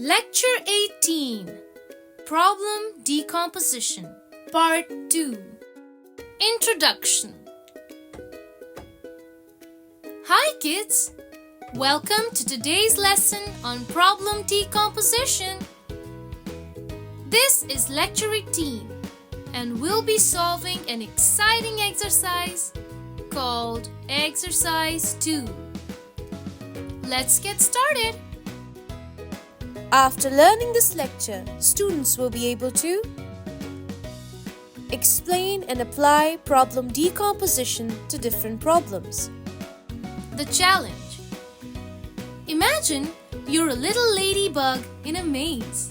Lecture 18 Problem Decomposition Part 2 Introduction. Hi kids! Welcome to today's lesson on problem decomposition. This is Lecture 18 and we'll be solving an exciting exercise called Exercise 2. Let's get started. After learning this lecture, students will be able to explain and apply problem decomposition to different problems. The challenge. Imagine you're a little ladybug in a maze.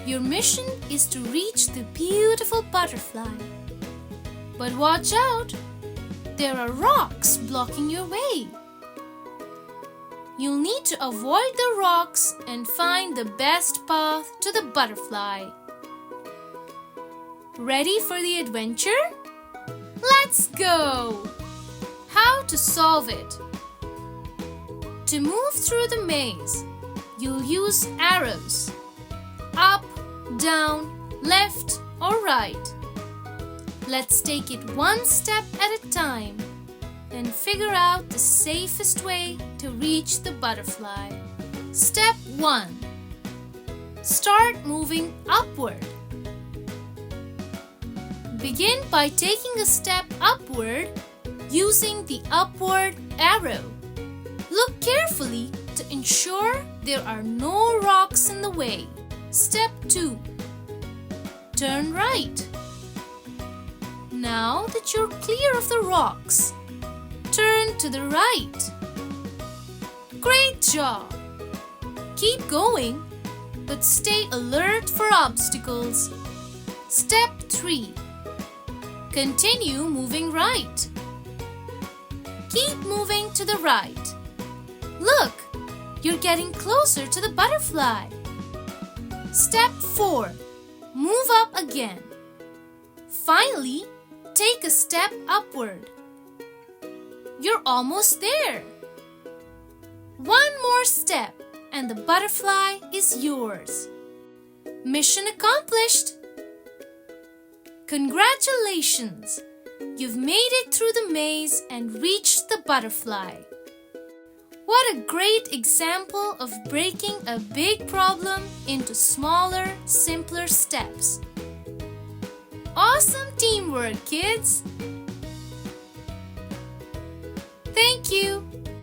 Your mission is to reach the beautiful butterfly. But watch out! There are rocks blocking your way. You'll need to avoid the rocks and find the best path to the butterfly. Ready for the adventure? Let's go! How to solve it? To move through the maze, you'll use arrows. Up, down, left or right. Let's take it one step at a time and figure out the safest way to reach the butterfly. Step 1. Start moving upward. Begin by taking a step upward using the upward arrow. Look carefully to ensure there are no rocks in the way. Step 2. Turn right. Now that you're clear of the rocks, turn to the right. Great job! Keep going, but stay alert for obstacles. Step 3. Continue moving right. Keep moving to the right. Look, you're getting closer to the butterfly. Step 4. Move up again. Finally, take a step upward. You're almost there. One more step and the butterfly is yours. Mission accomplished. Congratulations! You've made it through the maze and reached the butterfly. What a great example of breaking a big problem into smaller, simpler steps. Awesome teamwork, kids! Thank you.